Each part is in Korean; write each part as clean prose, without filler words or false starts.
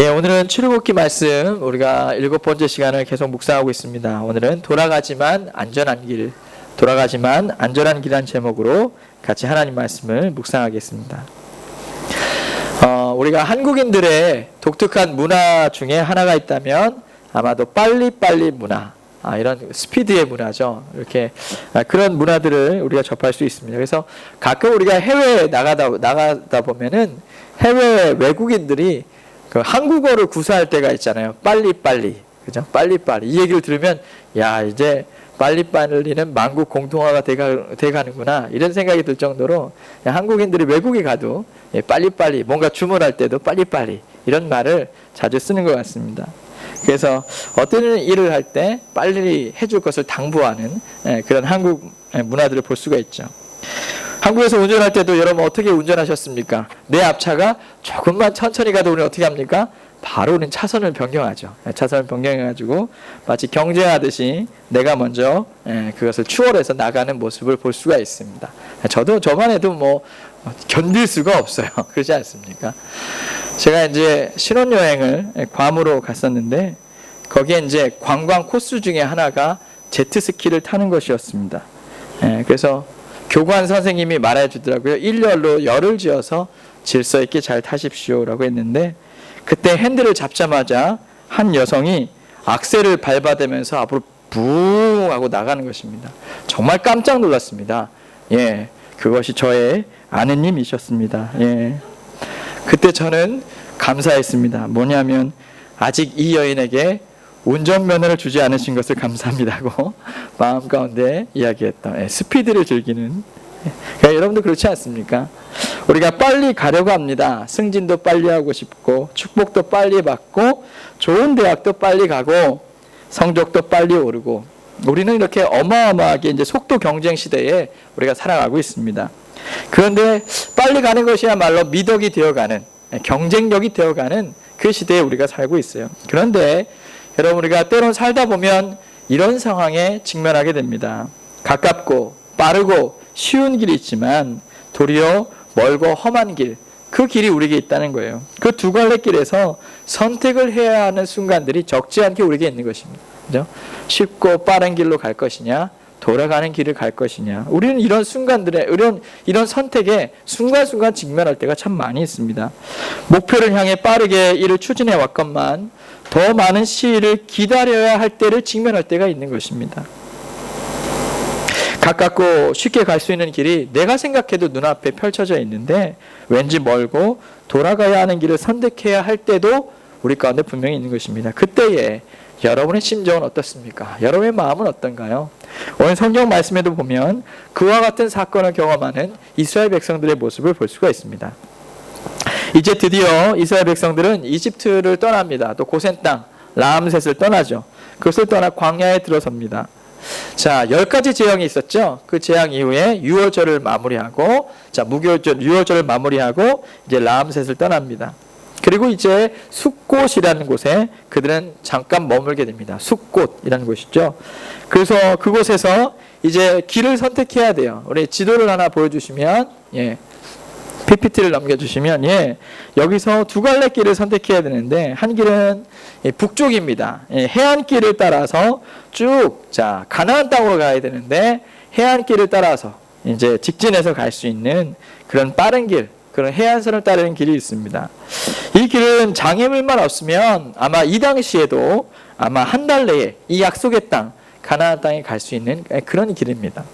예, 오늘은 출애굽기 말씀 우리가 7번째 시간을 계속 묵상하고 있습니다. 오늘은 돌아가지만 안전한 길, 돌아가지만 안전한 길이라는 제목으로 같이 하나님 말씀을 묵상하겠습니다. 우리가 한국인들의 독특한 문화 중에 하나가 있다면 아마도 빨리빨리 문화, 이런 스피드의 문화죠. 이렇게 그런 문화들을 우리가 접할 수 있습니다. 그래서 가끔 우리가 해외에 나가다 보면은 해외 외국인들이 그 한국어를 구사할 때가 있잖아요. 빨리빨리. 그죠? 빨리빨리. 이 얘기를 들으면, 야, 이제 빨리빨리는 만국 공통어가 돼가는구나. 이런 생각이 들 정도로 한국인들이 외국에 가도 빨리빨리, 뭔가 주문할 때도 빨리빨리. 이런 말을 자주 쓰는 것 같습니다. 그래서 어떤 일을 할 때 빨리 해줄 것을 당부하는 그런 한국 문화들을 볼 수가 있죠. 한국에서 운전할 때도 여러분 어떻게 운전하셨습니까? 내 앞차가 조금만 천천히 가도 우리는 어떻게 합니까? 바로 우리는 차선을 변경하죠. 차선을 변경해가지고 마치 경쟁하듯이 내가 먼저 그것을 추월해서 나가는 모습을 볼 수가 있습니다. 저만 해도 뭐 견딜 수가 없어요. 그렇지 않습니까? 제가 이제 신혼여행을 괌으로 갔었는데 거기에 이제 관광 코스 중에 하나가 제트스키를 타는 것이었습니다. 그래서 교관 선생님이 말해주더라고요. 일렬로 열을 지어서 질서 있게 잘 타십시오라고 했는데 그때 핸들을 잡자마자 한 여성이 악셀을 밟아대면서 앞으로 붕 하고 나가는 것입니다. 정말 깜짝 놀랐습니다. 예, 그것이 저의 아내님이셨습니다. 예, 그때 저는 감사했습니다. 뭐냐면 아직 이 여인에게 운전면허를 주지 않으신 것을 감사합니다고 마음 가운데 이야기했던 스피드를 즐기는 그러니까 여러분도 그렇지 않습니까? 우리가 빨리 가려고 합니다. 승진도 빨리 하고 싶고 축복도 빨리 받고 좋은 대학도 빨리 가고 성적도 빨리 오르고 우리는 이렇게 어마어마하게 이제 속도 경쟁 시대에 우리가 살아가고 있습니다. 그런데 빨리 가는 것이야말로 미덕이 되어가는 경쟁력이 되어가는 그 시대에 우리가 살고 있어요. 그런데 여러분 우리가 때론 살다 보면 이런 상황에 직면하게 됩니다. 가깝고 빠르고 쉬운 길이 있지만 도리어 멀고 험한 길, 그 길이 우리에게 있다는 거예요. 그 두 갈래 길에서 선택을 해야 하는 순간들이 적지 않게 우리에게 있는 것입니다. 그죠? 쉽고 빠른 길로 갈 것이냐 돌아가는 길을 갈 것이냐. 우리는 이런 순간들에 이런 선택에 순간순간 직면할 때가 참 많이 있습니다. 목표를 향해 빠르게 일을 추진해 왔건만 더 많은 시일을 기다려야 할 때를 직면할 때가 있는 것입니다. 가깝고 쉽게 갈 수 있는 길이 내가 생각해도 눈앞에 펼쳐져 있는데 왠지 멀고 돌아가야 하는 길을 선택해야 할 때도 우리 가운데 분명히 있는 것입니다. 그때에 여러분의 심정은 어떻습니까? 여러분의 마음은 어떤가요? 오늘 성경 말씀에도 보면 그와 같은 사건을 경험하는 이스라엘 백성들의 모습을 볼 수가 있습니다. 이제 드디어 이스라엘 백성들은 이집트를 떠납니다. 또 고센 땅 라암셋을 떠나죠. 그것을 떠나 광야에 들어섭니다. 자, 10가지 재앙이 있었죠. 그 재앙 이후에 유월절을 마무리하고 유월절을 마무리하고 이제 라암셋을 떠납니다. 그리고 이제 숫곳이라는 곳에 그들은 잠깐 머물게 됩니다. 숫곳이라는 곳이죠. 그래서 그곳에서 이제 길을 선택해야 돼요. 우리 지도를 하나 보여주시면, PPT를 넘겨주시면, 여기서 두 갈래 길을 선택해야 되는데, 한 길은 북쪽입니다. 해안길을 따라서 쭉, 가나안 땅으로 가야 되는데, 해안길을 따라서 이제 직진해서 갈 수 있는 그런 빠른 길, 그런 해안선을 따르는 길이 있습니다. 이 길은 장애물만 없으면 아마 이 당시에도 아마 한 달 내에 이 약속의 땅, 가나안 땅에 갈 수 있는 그런 길입니다.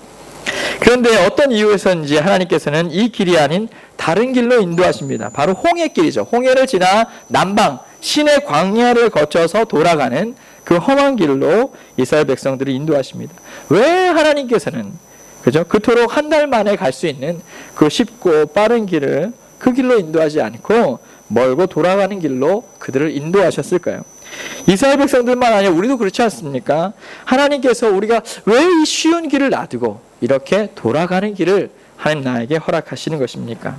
그런데 어떤 이유에서인지 하나님께서는 이 길이 아닌 다른 길로 인도하십니다. 바로 홍해 길이죠. 홍해를 지나 남방 시내 광야를 거쳐서 돌아가는 그 험한 길로 이스라엘 백성들을 인도하십니다. 왜 하나님께서는 그토록 한 달 만에 갈 수 있는 그 쉽고 빠른 길을 그 길로 인도하지 않고 멀고 돌아가는 길로 그들을 인도하셨을까요? 이스라엘 백성들만 아니라 우리도 그렇지 않습니까? 하나님께서 우리가 왜 이 쉬운 길을 놔두고 이렇게 돌아가는 길을 하나님 나에게 허락하시는 것입니까?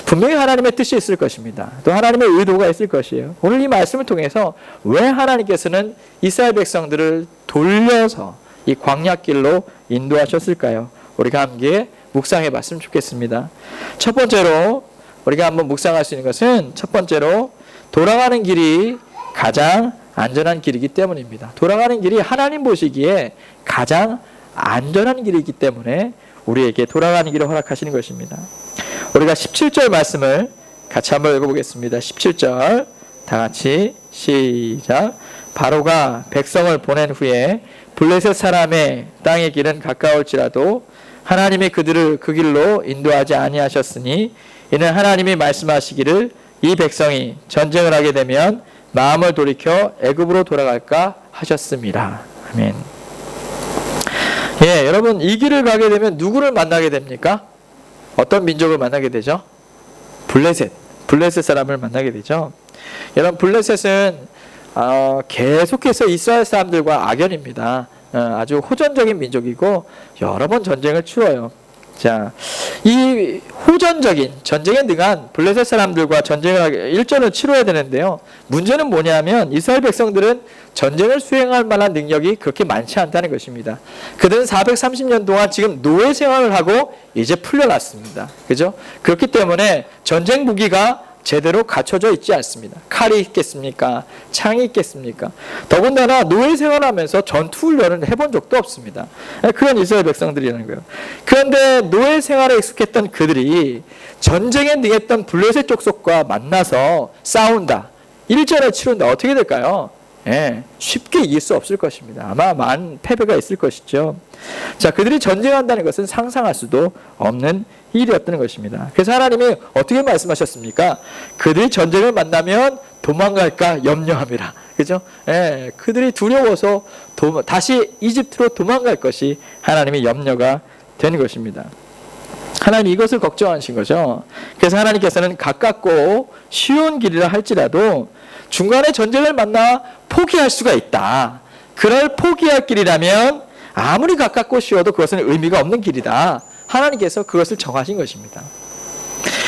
분명히 하나님의 뜻이 있을 것입니다. 또 하나님의 의도가 있을 것이에요. 오늘 이 말씀을 통해서 왜 하나님께서는 이스라엘 백성들을 돌려서 이 광야길로 인도하셨을까요? 우리가 함께 묵상해 봤으면 좋겠습니다. 첫 번째로 우리가 한번 묵상할 수 있는 것은 첫 번째로 돌아가는 길이 가장 안전한 길이기 때문입니다. 돌아가는 길이 하나님 보시기에 가장 안전한 길이기 때문에 우리에게 돌아가는 길을 허락하시는 것입니다. 우리가 17절 말씀을 같이 한번 읽어보겠습니다. 17절 다 같이 시작. 바로가 백성을 보낸 후에 블레셋 사람의 땅의 길은 가까울지라도 하나님이 그들을 그 길로 인도하지 아니하셨으니 이는 하나님이 말씀하시기를 이 백성이 전쟁을 하게 되면 마음을 돌이켜 애굽으로 돌아갈까 하셨습니다. 아멘. 예, 여러분 이 길을 가게 되면 누구를 만나게 됩니까? 어떤 민족을 만나게 되죠? 블레셋 사람을 만나게 되죠. 여러분 블레셋은 계속해서 이스라엘 사람들과 악연입니다. 아주 호전적인 민족이고 여러 번 전쟁을 치러요. 자, 이 호전적인 전쟁에 능한 블레셋 사람들과 일전을 치러야 되는데요. 문제는 뭐냐면 이스라엘 백성들은 전쟁을 수행할 만한 능력이 그렇게 많지 않다는 것입니다. 그들은 430년 동안 지금 노예 생활을 하고 이제 풀려났습니다. 그죠? 그렇기 때문에 전쟁 무기가 제대로 갖춰져 있지 않습니다. 칼이 있겠습니까? 창이 있겠습니까? 더군다나 노예 생활하면서 전투 훈련을 해본 적도 없습니다. 그런 이스라엘 백성들이라는 거예요. 그런데 노예 생활에 익숙했던 그들이 전쟁에 능했던 블레셋 족속과 만나서 싸운다. 일전에 치른다. 어떻게 될까요? 예, 쉽게 이길 수 없을 것입니다. 아마 많은 패배가 있을 것이죠. 자, 그들이 전쟁한다는 것은 상상할 수도 없는 일이었던 것입니다. 그래서 하나님이 어떻게 말씀하셨습니까? 그들이 전쟁을 만나면 도망갈까 염려함이라. 그죠? 예, 그들이 두려워서 다시 이집트로 도망갈 것이 하나님의 염려가 되는 것입니다. 하나님이 이것을 걱정하신 거죠. 그래서 하나님께서는 가깝고 쉬운 길이라 할지라도 중간에 전쟁을 만나 포기할 수가 있다. 그럴 포기할 길이라면 아무리 가깝고 쉬워도 그것은 의미가 없는 길이다. 하나님께서 그것을 정하신 것입니다.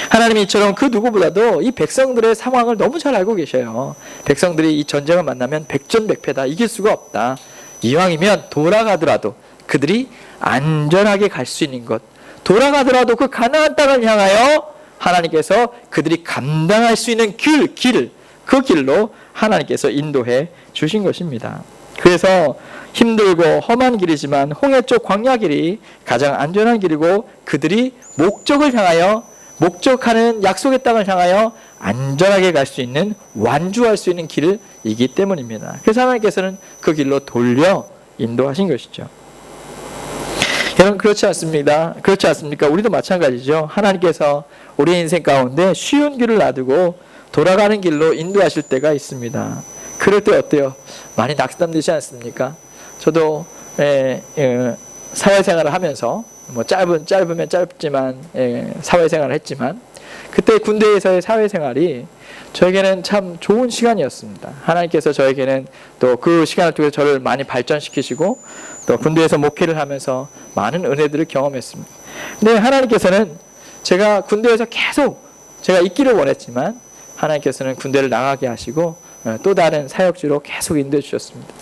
하나님이 이처럼 그 누구보다도 이 백성들의 상황을 너무 잘 알고 계셔요. 백성들이 이 전쟁을 만나면 백전백패다. 이길 수가 없다. 이왕이면 돌아가더라도 그들이 안전하게 갈 수 있는 것, 돌아가더라도 그 가나안 땅을 향하여 하나님께서 그들이 감당할 수 있는 그 길로 하나님께서 인도해 주신 것입니다. 그래서 힘들고 험한 길이지만 홍해 쪽 광야 길이 가장 안전한 길이고 그들이 목적하는 약속의 땅을 향하여 안전하게 갈 수 있는 완주할 수 있는 길이기 때문입니다. 그래서 하나님께서는 그 길로 돌려 인도하신 것이죠. 여러분 그렇지 않습니까? 우리도 마찬가지죠. 하나님께서 우리 인생 가운데 쉬운 길을 놔두고 돌아가는 길로 인도하실 때가 있습니다. 그럴 때 어때요? 많이 낙담되지 않습니까? 저도 사회생활을 하면서 짧으면 짧지만 사회생활을 했지만 그때 군대에서의 사회생활이 저에게는 참 좋은 시간이었습니다. 하나님께서 저에게는 또 그 시간을 통해서 저를 많이 발전시키시고 또 군대에서 목회를 하면서 많은 은혜들을 경험했습니다. 근데 하나님께서는 제가 군대에서 계속 제가 있기를 원했지만 하나님께서는 군대를 나가게 하시고 또 다른 사역지로 계속 인도해 주셨습니다.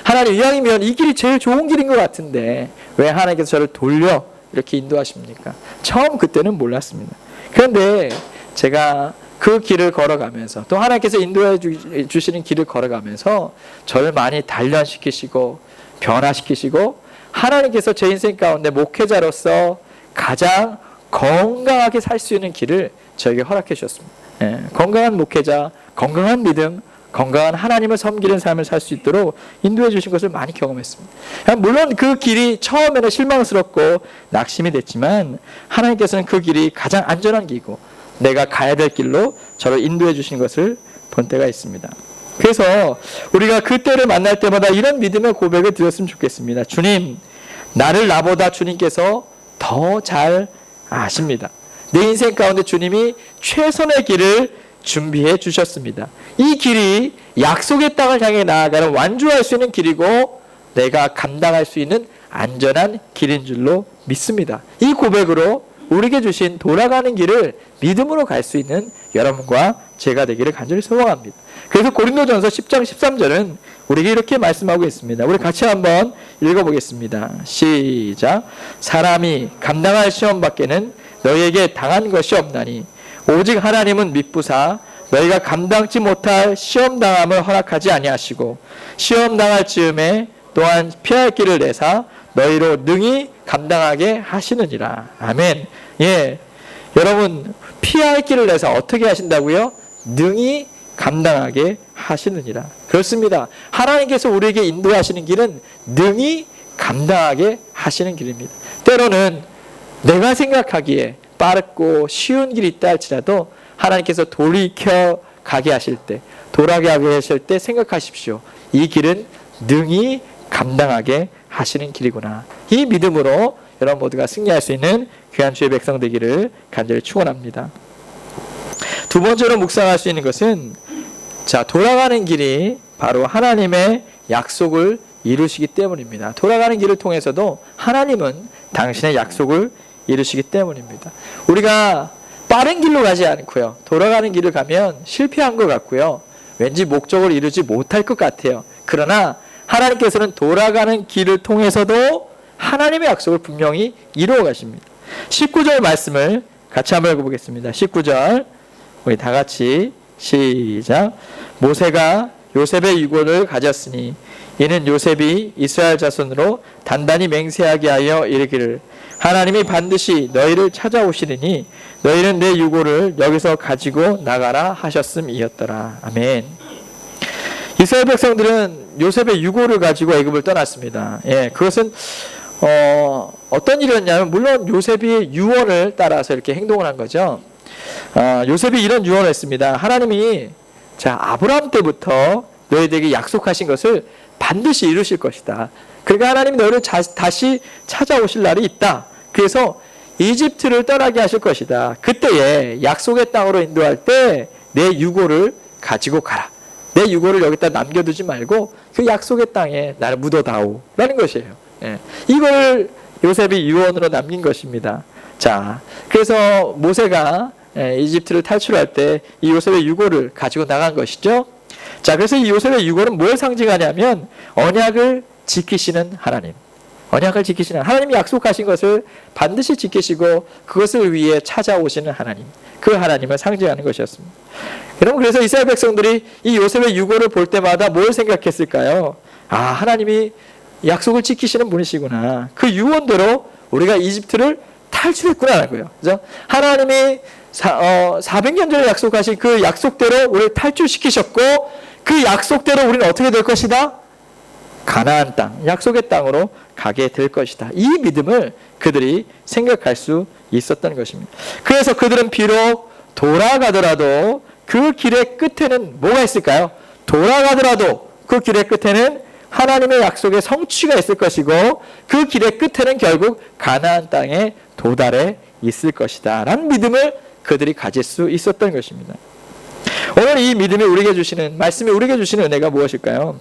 하나님 이왕이면 이 길이 제일 좋은 길인 것 같은데 왜 하나님께서 저를 돌려 이렇게 인도하십니까? 처음 그때는 몰랐습니다. 그런데 제가 그 길을 걸어가면서 또 하나님께서 인도해 주시는 길을 걸어가면서 저를 많이 단련시키시고 변화시키시고 하나님께서 제 인생 가운데 목회자로서 가장 건강하게 살 수 있는 길을 저에게 허락해 주셨습니다. 건강한 목회자, 건강한 믿음, 건강한 하나님을 섬기는 삶을 살 수 있도록 인도해 주신 것을 많이 경험했습니다. 물론 그 길이 처음에는 실망스럽고 낙심이 됐지만 하나님께서는 그 길이 가장 안전한 길이고 내가 가야 될 길로 저를 인도해 주신 것을 본 때가 있습니다. 그래서 우리가 그때를 만날 때마다 이런 믿음의 고백을 드렸으면 좋겠습니다. 주님, 나보다 주님께서 더 잘 아십니다. 내 인생 가운데 주님이 최선의 길을 준비해 주셨습니다. 이 길이 약속의 땅을 향해 나아가는 완주할 수 있는 길이고 내가 감당할 수 있는 안전한 길인 줄로 믿습니다. 이 고백으로 우리에게 주신 돌아가는 길을 믿음으로 갈 수 있는 여러분과 제가 되기를 간절히 소망합니다. 그래서 고린도전서 10장 13절은 우리에게 이렇게 말씀하고 있습니다. 우리 같이 한번 읽어보겠습니다. 시작. 사람이 감당할 시험 밖에는 너희에게 당한 것이 없나니 오직 하나님은 미쁘사 너희가 감당치 못할 시험 당함을 허락하지 아니하시고 시험 당할 즈음에 또한 피할 길을 내사 너희로 능히 감당하게 하시느니라. 아멘. 예, 여러분 피할 길을 내서 어떻게 하신다고요? 능히 감당하게 하시느니라. 그렇습니다. 하나님께서 우리에게 인도하시는 길은 능히 감당하게 하시는 길입니다. 때로는 내가 생각하기에 빠르고 쉬운 길이 있다 할지라도 하나님께서 돌이켜 가게 하실 때, 돌아가게 하실 때 생각하십시오. 이 길은 능히 감당하게 하시는 길이구나. 이 믿음으로 여러분 모두가 승리할 수 있는 귀한 주의 백성 되기를 간절히 축원합니다. 두 번째로 묵상할 수 있는 것은 돌아가는 길이 바로 하나님의 약속을 이루시기 때문입니다. 돌아가는 길을 통해서도 하나님은 당신의 약속을 이루시기 때문입니다. 우리가 빠른 길로 가지 않고요. 돌아가는 길을 가면 실패한 것 같고요. 왠지 목적을 이루지 못할 것 같아요. 그러나 하나님께서는 돌아가는 길을 통해서도 하나님의 약속을 분명히 이루어 가십니다. 19절 말씀을 같이 한번 읽어보겠습니다. 19절 우리 다 같이 시작. 모세가 요셉의 유고를 가졌으니 이는 요셉이 이스라엘 자손으로 단단히 맹세하게 하여 이르기를 하나님이 반드시 너희를 찾아오시리니 너희는 내 유고를 여기서 가지고 나가라 하셨음이었더라. 아멘. 이스라엘 백성들은 요셉의 유고를 가지고 애굽을 떠났습니다. 예, 그것은 어떤 일이었냐면 물론 요셉이 유언을 따라서 이렇게 행동을 한 거죠. 요셉이 이런 유언을 했습니다. 하나님이 아브라함 때부터 너희들에게 약속하신 것을 반드시 이루실 것이다. 그러니까 하나님이 너희를 다시 찾아오실 날이 있다. 그래서 이집트를 떠나게 하실 것이다. 그때에 약속의 땅으로 인도할 때 내 유고를 가지고 가라. 내 유고를 여기다 남겨두지 말고 그 약속의 땅에 나를 묻어다오 라는 것이에요. 예. 이걸 요셉이 유언으로 남긴 것입니다. 그래서 모세가 이집트를 탈출할 때 이 요셉의 유고를 가지고 나간 것이죠. 그래서 이 요셉의 유고는 뭘 상징하냐면 언약을 지키시는 하나님. 언약을 지키시는 하나님이 약속하신 것을 반드시 지키시고 그것을 위해 찾아오시는 하나님. 그 하나님을 상징하는 것이었습니다. 여러분 그래서 이스라엘 백성들이 이 요셉의 유고를 볼 때마다 뭘 생각했을까요? 하나님이 약속을 지키시는 분이시구나. 그 유언대로 우리가 이집트를 탈출했구나라는 거예요. 그죠? 하나님이 400년 전에 약속하신 그 약속대로 우리를 탈출시키셨고 그 약속대로 우리는 어떻게 될 것이다? 가나안 땅, 약속의 땅으로 가게 될 것이다. 이 믿음을 그들이 생각할 수 있었던 것입니다. 그래서 그들은 비록 돌아가더라도 그 길의 끝에는 뭐가 있을까요? 돌아가더라도 그 길의 끝에는 하나님의 약속의 성취가 있을 것이고 그 길의 끝에는 결국 가나안 땅에 도달해 있을 것이다 라는 믿음을 그들이 가질 수 있었던 것입니다. 오늘 이 믿음이 우리에게 주시는 말씀이 우리에게 주시는 은혜가 무엇일까요?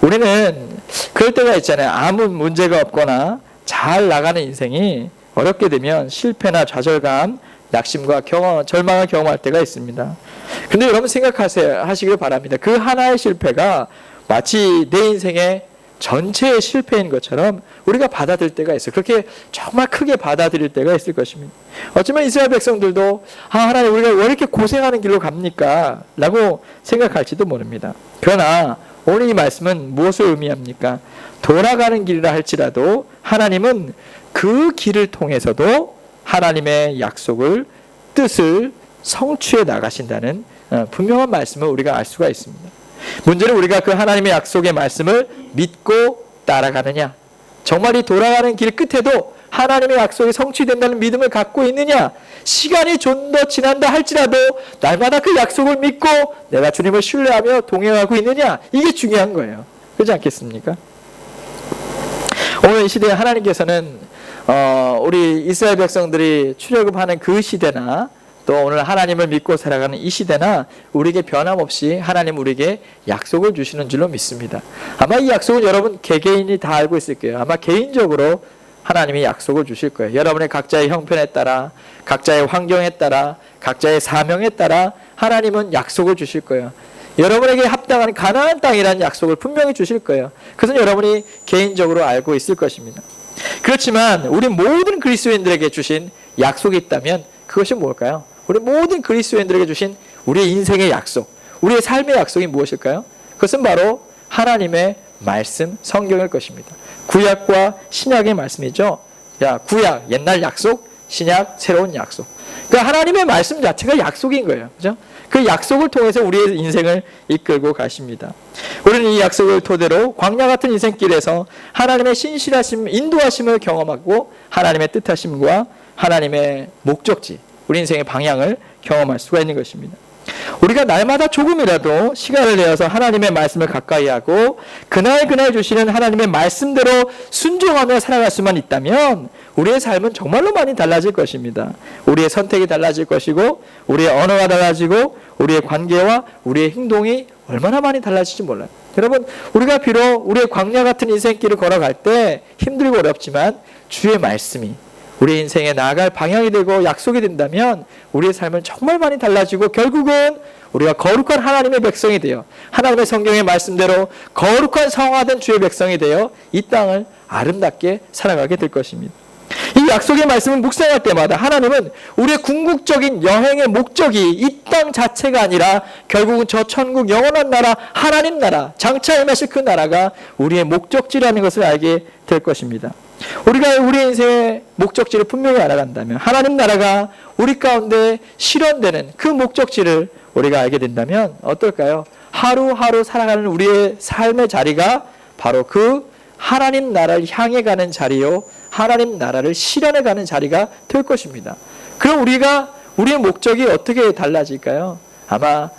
우리는 그럴 때가 있잖아요. 아무 문제가 없거나 잘 나가는 인생이 어렵게 되면 실패나 좌절감, 낙심과 절망을 경험할 때가 있습니다. 근데 여러분 하시길 바랍니다. 그 하나의 실패가 마치 내 인생의 전체의 실패인 것처럼 우리가 받아들일 때가 있어요. 그렇게 정말 크게 받아들일 때가 있을 것입니다. 어쩌면 이스라엘 백성들도 하나님 우리가 왜 이렇게 고생하는 길로 갑니까? 라고 생각할지도 모릅니다. 그러나 오늘 이 말씀은 무엇을 의미합니까? 돌아가는 길이라 할지라도 하나님은 그 길을 통해서도 하나님의 약속을 뜻을 성취해 나가신다는 분명한 말씀을 우리가 알 수가 있습니다. 문제는 우리가 그 하나님의 약속의 말씀을 믿고 따라가느냐, 정말 이 돌아가는 길 끝에도 하나님의 약속이 성취된다는 믿음을 갖고 있느냐, 시간이 좀 더 지난다 할지라도 날마다 그 약속을 믿고 내가 주님을 신뢰하며 동행하고 있느냐, 이게 중요한 거예요. 그렇지 않겠습니까? 오늘 이 시대에 하나님께서는 우리 이스라엘 백성들이 출애굽하는 그 시대나 또 오늘 하나님을 믿고 살아가는 이 시대나 우리에게 변함없이 하나님 우리에게 약속을 주시는 줄로 믿습니다. 아마 이 약속은 여러분 개개인이 다 알고 있을 거예요. 아마 개인적으로 하나님이 약속을 주실 거예요. 여러분의 각자의 형편에 따라, 각자의 환경에 따라, 각자의 사명에 따라 하나님은 약속을 주실 거예요. 여러분에게 합당한 가나안 땅이라는 약속을 분명히 주실 거예요. 그것은 여러분이 개인적으로 알고 있을 것입니다. 그렇지만 우리 모든 그리스도인들에게 주신 약속이 있다면 그것이 뭘까요? 우리 모든 그리스도인들에게 주신 우리의 인생의 약속, 우리의 삶의 약속이 무엇일까요? 그것은 바로 하나님의 말씀, 성경일 것입니다. 구약과 신약의 말씀이죠. 구약, 옛날 약속, 신약, 새로운 약속. 그러니까 하나님의 말씀 자체가 약속인 거예요. 그죠? 그 약속을 통해서 우리의 인생을 이끌고 가십니다. 우리는 이 약속을 토대로 광야 같은 인생길에서 하나님의 신실하심, 인도하심을 경험하고 하나님의 뜻하심과 하나님의 목적지, 우리 인생의 방향을 경험할 수가 있는 것입니다. 우리가 날마다 조금이라도 시간을 내어서 하나님의 말씀을 가까이 하고 그날 주시는 하나님의 말씀대로 순종하며 살아갈 수만 있다면 우리의 삶은 정말로 많이 달라질 것입니다. 우리의 선택이 달라질 것이고 우리의 언어가 달라지고 우리의 관계와 우리의 행동이 얼마나 많이 달라질지 몰라요. 여러분, 우리가 비록 우리의 광야 같은 인생길을 걸어갈 때 힘들고 어렵지만 주의 말씀이 우리 인생에 나아갈 방향이 되고 약속이 된다면 우리의 삶은 정말 많이 달라지고 결국은 우리가 거룩한 하나님의 백성이 되어 하나님의 성경의 말씀대로 거룩한 성화된 주의 백성이 되어 이 땅을 아름답게 살아가게 될 것입니다. 이 약속의 말씀을 묵상할 때마다 하나님은 우리의 궁극적인 여행의 목적이 이 땅 자체가 아니라 결국은 저 천국 영원한 나라, 하나님 나라, 장차 임하실 그 나라가 우리의 목적지라는 것을 알게 될 것입니다. 우리가 우리의 인생의 목적지를 분명히 알아간다면 하나님 나라가 우리 가운데 실현되는 그 목적지를 우리가 알게 된다면 어떨까요? 하루하루 살아가는 우리의 삶의 자리가 바로 그 하나님 나라를 향해 가는 자리요, 하나님 나라를 실현해 가는 자리가 될 것입니다. 그럼 우리의 목적이 어떻게 달라질까요? 아마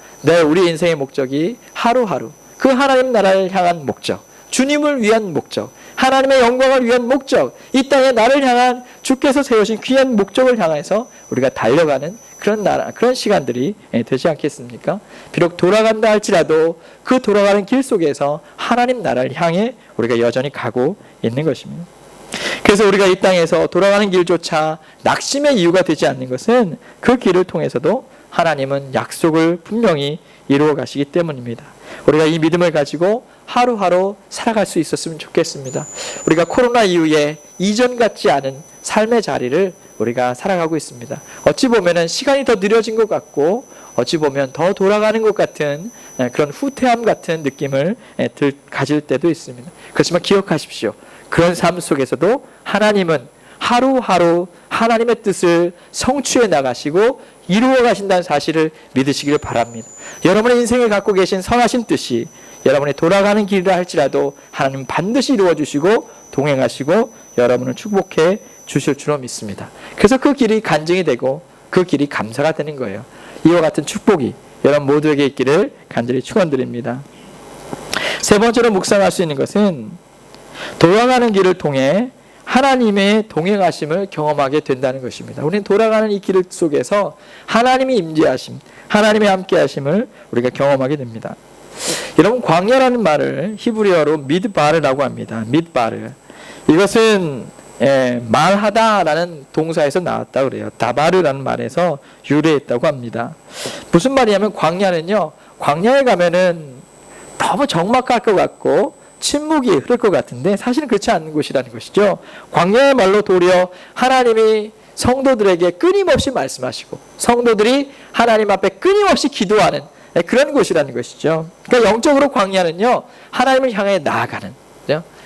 우리 인생의 목적이 하루하루 그 하나님 나라를 향한 목적, 주님을 위한 목적, 하나님의 영광을 위한 목적, 이 땅에 나를 향한 주께서 세우신 귀한 목적을 향해서 우리가 달려가는 그런 시간들이 되지 않겠습니까? 비록 돌아간다 할지라도 그 돌아가는 길 속에서 하나님 나라를 향해 우리가 여전히 가고 있는 것입니다. 그래서 우리가 이 땅에서 돌아가는 길조차 낙심의 이유가 되지 않는 것은 그 길을 통해서도 하나님은 약속을 분명히 이루어 가시기 때문입니다. 우리가 이 믿음을 가지고 하루하루 살아갈 수 있었으면 좋겠습니다. 우리가 코로나 이후에 이전 같지 않은 삶의 자리를 우리가 살아가고 있습니다. 어찌 보면 시간이 더 느려진 것 같고 어찌 보면 더 돌아가는 것 같은 그런 후퇴함 같은 느낌을 가질 때도 있습니다. 그렇지만 기억하십시오. 그런 삶 속에서도 하나님은 하루하루 하나님의 뜻을 성취해 나가시고 이루어 가신다는 사실을 믿으시기를 바랍니다. 여러분의 인생에 갖고 계신 선하신 뜻이 여러분이 돌아가는 길이라 할지라도 하나님은 반드시 이루어 주시고 동행하시고 여러분을 축복해 주실 줄로 믿습니다. 그래서 그 길이 간증이 되고 그 길이 감사가 되는 거예요. 이와 같은 축복이 여러분 모두에게 있기를 간절히 축원드립니다. 세 번째로 묵상할 수 있는 것은 돌아가는 길을 통해 하나님의 동행하심을 경험하게 된다는 것입니다. 우리는 돌아가는 이 길 속에서 하나님의 임재하심, 하나님의 함께하심을 우리가 경험하게 됩니다. 여러분, 광야라는 말을 히브리어로 미드바르라고 합니다. 미드바르. 이것은 말하다라는 동사에서 나왔다고 그래요. 다바르라는 말에서 유래했다고 합니다. 무슨 말이냐면 광야는요, 광야에 가면은 너무 적막할 것 같고 침묵이 흐를 것 같은데 사실은 그렇지 않은 곳이라는 것이죠. 광야의 말로 도리어 하나님이 성도들에게 끊임없이 말씀하시고 성도들이 하나님 앞에 끊임없이 기도하는 그런 곳이라는 것이죠. 그러니까 영적으로 광야는요, 하나님을 향해 나아가는,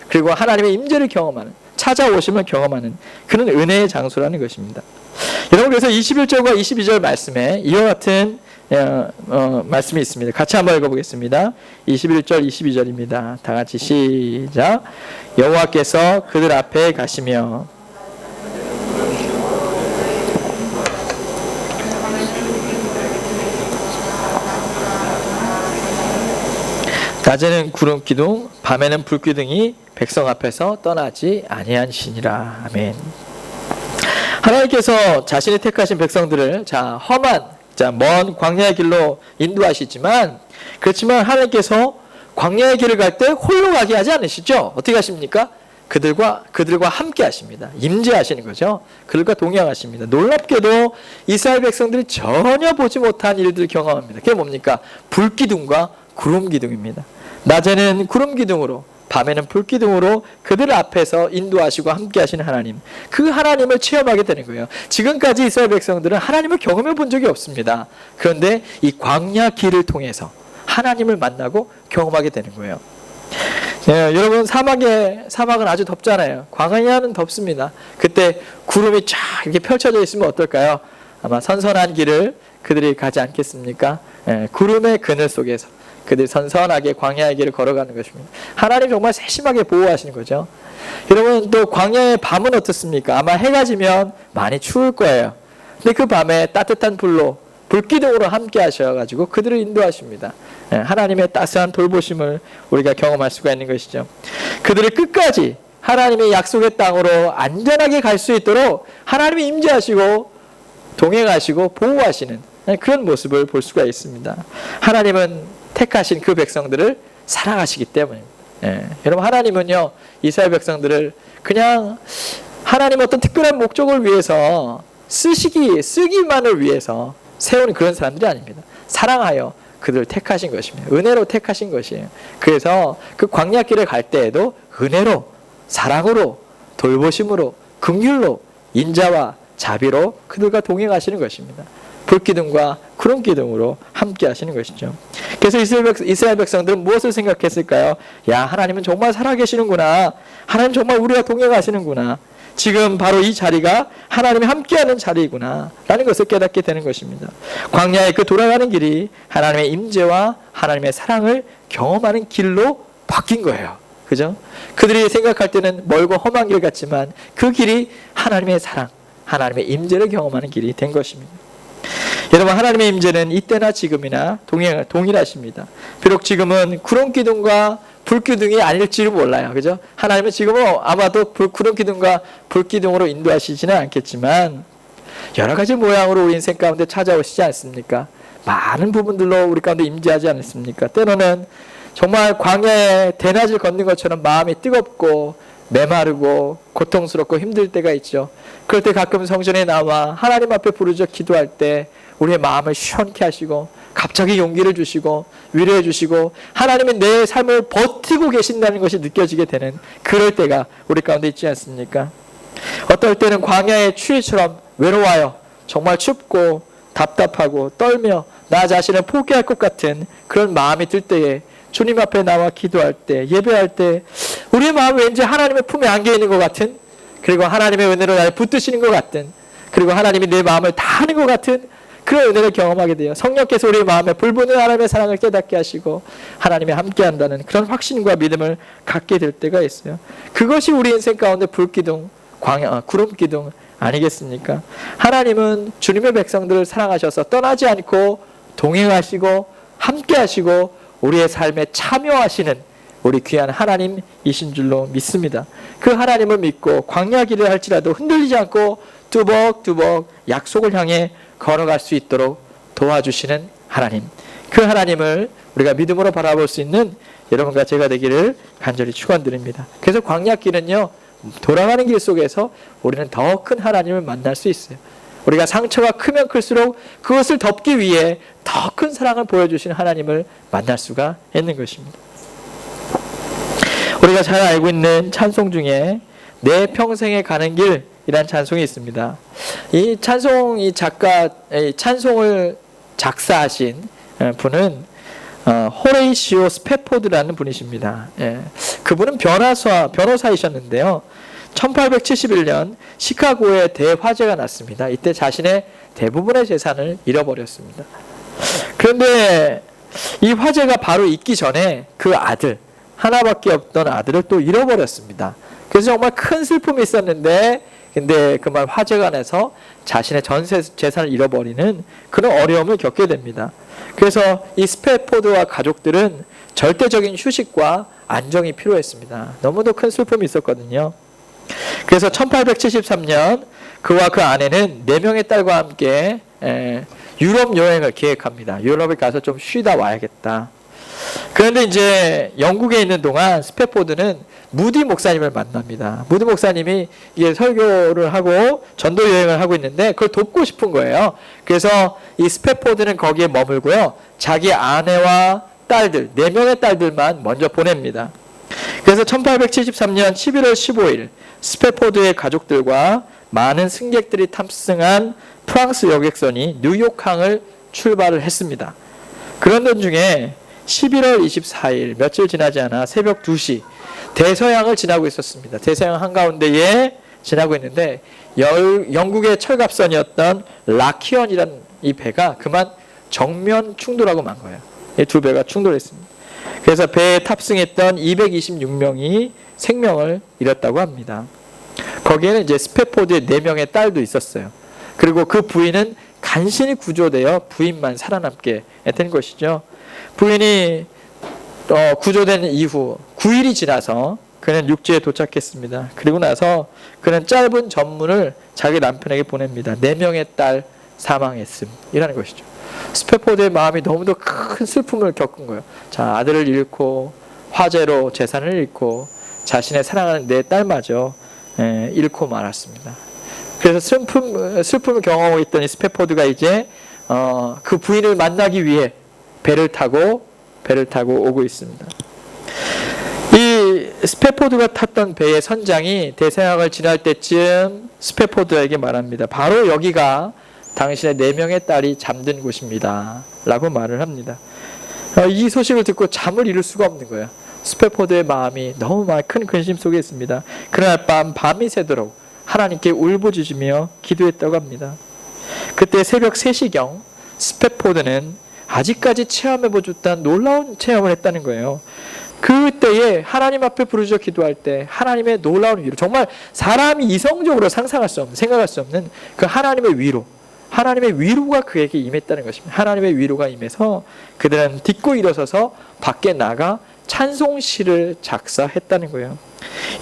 그리고 하나님의 임재를 경험하는, 찾아오심을 경험하는 그런 은혜의 장소라는 것입니다. 여러분, 그래서 21절과 22절 말씀에 이와 같은 말씀이 있습니다. 같이 한번 읽어보겠습니다. 21절 22절입니다. 다 같이 시작. 여호와께서 그들 앞에 가시며 낮에는 구름 기둥, 밤에는 불 기둥이 백성 앞에서 떠나지 아니하시니라. 아멘. 하나님께서 자신이 택하신 백성들을 험한 먼 광야의 길로 인도하시지만, 그렇지만 하나님께서 광야의 길을 갈 때 홀로 가게 하지 않으시죠. 어떻게 하십니까? 그들과 함께 하십니다. 임재하시는 거죠. 그들과 동행하십니다. 놀랍게도 이스라엘 백성들이 전혀 보지 못한 일들을 경험합니다. 그게 뭡니까? 불기둥과 구름 기둥입니다. 낮에는 구름 기둥으로, 밤에는 불기둥으로 그들 앞에서 인도하시고 함께 하시는 하나님, 그 하나님을 체험하게 되는 거예요. 지금까지 이스라엘 백성들은 하나님을 경험해 본 적이 없습니다. 그런데 이 광야 길을 통해서 하나님을 만나고 경험하게 되는 거예요. 여러분, 사막은 아주 덥잖아요. 광야는 덥습니다. 그때 구름이 쫙 이렇게 펼쳐져 있으면 어떨까요? 아마 선선한 길을 그들이 가지 않겠습니까? 구름의 그늘 속에서 그들이 선선하게 광야의 길을 걸어가는 것입니다. 하나님 정말 세심하게 보호하시는 거죠. 여러분, 또 광야의 밤은 어떻습니까? 아마 해가 지면 많이 추울 거예요. 근데 그 밤에 따뜻한 불기둥으로 함께 하셔가지고 그들을 인도하십니다. 하나님의 따스한 돌보심을 우리가 경험할 수가 있는 것이죠. 그들을 끝까지 하나님의 약속의 땅으로 안전하게 갈 수 있도록 하나님이 임재하시고 동행하시고 보호하시는 그런 모습을 볼 수가 있습니다. 하나님은 택하신 그 백성들을 사랑하시기 때문입니다. 여러분, 하나님은요, 이스라엘 백성들을 그냥 하나님 어떤 특별한 목적을 위해서 쓰기만을 위해서 세운 그런 사람들이 아닙니다. 사랑하여 그들을 택하신 것입니다. 은혜로 택하신 것이에요. 그래서 그 광야길을 갈 때에도 은혜로, 사랑으로, 돌보심으로, 긍휼로, 인자와 자비로 그들과 동행하시는 것입니다. 불기둥과 구름기둥으로 함께 하시는 것이죠. 그래서 이스라엘 백성들은 무엇을 생각했을까요? 야, 하나님은 정말 살아계시는구나. 하나님 정말 우리와 동행하시는구나. 지금 바로 이 자리가 하나님이 함께하는 자리이구나 라는 것을 깨닫게 되는 것입니다. 광야의 그 돌아가는 길이 하나님의 임재와 하나님의 사랑을 경험하는 길로 바뀐 거예요. 그죠? 그들이 생각할 때는 멀고 험한 길 같지만 그 길이 하나님의 사랑, 하나님의 임재를 경험하는 길이 된 것입니다. 여러분, 하나님의 임재는 이때나 지금이나 동일하십니다. 비록 지금은 구름기둥과 불기둥이 아닐지도 몰라요. 그죠? 하나님은 지금은 아마도 구름기둥과 불기둥으로 인도하시지는 않겠지만 여러 가지 모양으로 우리 인생 가운데 찾아오시지 않습니까? 많은 부분들로 우리 가운데 임재하지 않습니까? 때로는 정말 광야에 대낮을 걷는 것처럼 마음이 뜨겁고 메마르고 고통스럽고 힘들 때가 있죠. 그럴 때 가끔 성전에 나와 하나님 앞에 부르짖어 기도할 때 우리의 마음을 시원케 하시고 갑자기 용기를 주시고 위로해 주시고 하나님이 내 삶을 버티고 계신다는 것이 느껴지게 되는 그럴 때가 우리 가운데 있지 않습니까? 어떨 때는 광야의 추위처럼 외로워요. 정말 춥고 답답하고 떨며 나 자신을 포기할 것 같은 그런 마음이 들 때에 주님 앞에 나와 기도할 때, 예배할 때 우리의 마음이 왠지 하나님의 품에 안겨 있는 것 같은, 그리고 하나님의 은혜로 나를 붙드시는 것 같은, 그리고 하나님이 내 마음을 다 아는 것 같은 그런 은혜를 경험하게 돼요. 성령께서 우리의 마음에 불붙는 하나님의 사랑을 깨닫게 하시고 하나님이 함께한다는 그런 확신과 믿음을 갖게 될 때가 있어요. 그것이 우리 인생 가운데 불기둥, 구름기둥 아니겠습니까? 하나님은 주님의 백성들을 사랑하셔서 떠나지 않고 동행하시고 함께하시고 우리의 삶에 참여하시는 우리 귀한 하나님이신 줄로 믿습니다. 그 하나님을 믿고 광야 길을 할지라도 흔들리지 않고 뚜벅뚜벅 약속을 향해 걸어갈 수 있도록 도와주시는 하나님, 그 하나님을 우리가 믿음으로 바라볼 수 있는 여러분과 제가 되기를 간절히 축원드립니다. 그래서 광야 길은요, 돌아가는 길 속에서 우리는 더 큰 하나님을 만날 수 있어요. 우리가 상처가 크면 클수록 그것을 덮기 위해 더 큰 사랑을 보여주신 하나님을 만날 수가 있는 것입니다. 우리가 잘 알고 있는 찬송 중에 내 평생에 가는 길이라는 찬송이 있습니다. 이 찬송을 작사하신 분은 호레이시오 스패포드라는 분이십니다. 그분은 변호사이셨는데요. 1871년 시카고에 대화재가 났습니다. 이때 자신의 대부분의 재산을 잃어버렸습니다. 그런데 이 화재가 바로 있기 전에 그 아들, 하나밖에 없던 아들을 또 잃어버렸습니다. 그래서 정말 큰 슬픔이 있었는데, 근데 그만 화재가 나서 자신의 전 재산을 잃어버리는 그런 어려움을 겪게 됩니다. 그래서 이 스패포드와 가족들은 절대적인 휴식과 안정이 필요했습니다. 너무도 큰 슬픔이 있었거든요. 그래서 1873년 그와 그 아내는 4명의 딸과 함께 유럽 여행을 계획합니다. 유럽에 가서 좀 쉬다 와야겠다. 그런데 이제 영국에 있는 동안 스패포드는 무디 목사님을 만납니다. 무디 목사님이 이게 설교를 하고 전도 여행을 하고 있는데 그걸 돕고 싶은 거예요. 그래서 이 스패포드는 거기에 머물고요. 자기 아내와 딸들, 4명의 딸들만 먼저 보냅니다. 그래서 1873년 11월 15일 스패포드의 가족들과 많은 승객들이 탑승한 프랑스 여객선이 뉴욕항을 출발을 했습니다. 그런 도중에 11월 24일 며칠 지나지 않아 새벽 2시 대서양을 지나고 있었습니다. 대서양 한가운데에 지나고 있는데 영국의 철갑선이었던 라키언이라는 이 배가 그만 정면 충돌하고 만 거예요. 이 두 배가 충돌했습니다. 그래서 배에 탑승했던 226명이 생명을 잃었다고 합니다. 거기에는 이제 스패포드의 4명의 딸도 있었어요. 그리고 그 부인은 간신히 구조되어 부인만 살아남게 된 것이죠. 부인이 구조된 이후 9일이 지나서 그는 육지에 도착했습니다. 그리고 나서 그는 짧은 전문을 자기 남편에게 보냅니다. 4명의 딸 사망했음이라는 것이죠. 스패포드의 마음이 너무도 큰 슬픔을 겪은 거예요. 자, 아들을 잃고 화재로 재산을 잃고 자신의 사랑하는 4딸마저 잃고 말았습니다. 그래서 슬픔을 경험하고 있던 이 스패포드가 이제 그 부인을 만나기 위해 배를 타고 오고 있습니다. 이 스패포드가 탔던 배의 선장이 대서양을 지날 때쯤 스패포드에게 말합니다. 바로 여기가 당신의 4명의 딸이 잠든 곳입니다. 라고 말을 합니다. 이 소식을 듣고 잠을 이룰 수가 없는 거예요. 스패포드의 마음이 너무 큰 근심 속에 있습니다. 그날 밤이 새도록 하나님께 울부짖으며 기도했다고 합니다. 그때 새벽 3시경 스패포드는 아직까지 체험해보지 못한 놀라운 체험을 했다는 거예요. 그때에 하나님 앞에 부르짖어 기도할 때 하나님의 놀라운 위로, 정말 사람이 이성적으로 상상할 수 없는, 생각할 수 없는 그 하나님의 위로가 그에게 임했다는 것입니다. 하나님의 위로가 임해서 그들은 딛고 일어서서 밖에 나가 찬송시를 작사했다는 거예요.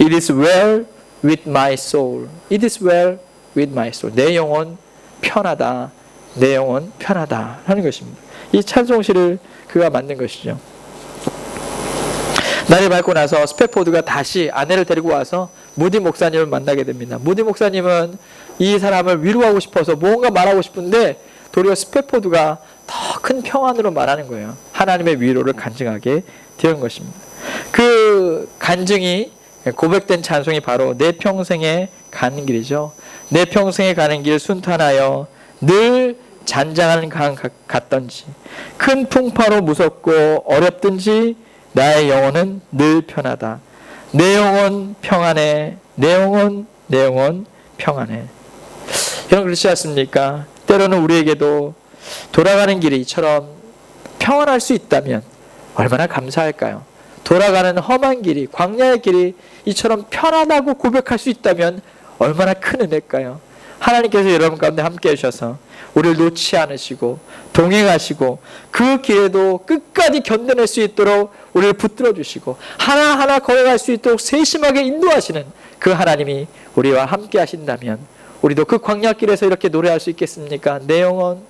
It is well with my soul. It is well with my soul. 내 영혼 편하다. 내 영혼 편하다. 하는 것입니다. 이 찬송시를 그가 만든 것이죠. 날이 밝고 나서 스패포드가 다시 아내를 데리고 와서 무디 목사님을 만나게 됩니다. 무디 목사님은 이 사람을 위로하고 싶어서 무언가 말하고 싶은데 도리어 스패포드가 더 큰 평안으로 말하는 거예요. 하나님의 위로를 간증하게 되는 것입니다. 그 간증이 고백된 찬송이 바로 내 평생에 가는 길이죠. 내 평생에 가는 길 순탄하여 늘 잔잔한 강 같던지 큰 풍파로 무섭고 어렵든지 나의 영혼은 늘 편하다. 내 영혼 평안해. 내 영혼 평안해. 여러분 그렇지 않습니까? 때로는 우리에게도 돌아가는 길이 이처럼 평안할 수 있다면 얼마나 감사할까요? 돌아가는 험한 길이, 광야의 길이 이처럼 편안하고 고백할 수 있다면 얼마나 큰 은혜일까요? 하나님께서 여러분 가운데 함께 해주셔서 우리를 놓지 않으시고 동행하시고 그 길에도 끝까지 견뎌낼 수 있도록 우리를 붙들어 주시고 하나하나 걸어갈 수 있도록 세심하게 인도하시는 그 하나님이 우리와 함께 하신다면 우리도 그 광야길에서 이렇게 노래할 수 있겠습니까? 내 영혼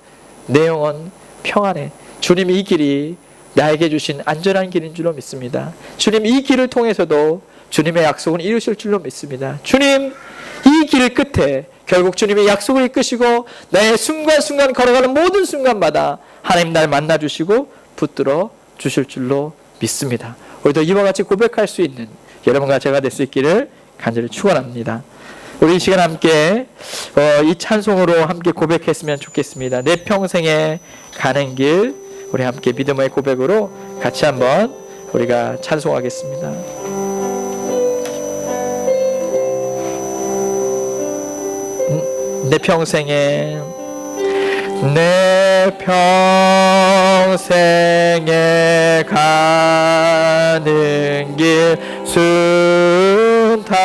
평안해. 주님 이 길이 나에게 주신 안전한 길인 줄로 믿습니다. 주님 이 길을 통해서도 주님의 약속은 이루실 줄로 믿습니다. 주님 이 길 끝에 결국 주님의 약속을 이끄시고 나의 순간순간 걸어가는 모든 순간마다 하나님 날 만나주시고 붙들어 주실 줄로 믿습니다. 우리도 이와 같이 고백할 수 있는 여러분과 제가 될 수 있기를 간절히 축원합니다. 우리 이 시간 함께 이 찬송으로 함께 고백했으면 좋겠습니다. 내 평생에 가는 길 우리 함께 믿음의 고백으로 같이 한번 우리가 찬송하겠습니다. 내 평생에 가는 길 순탄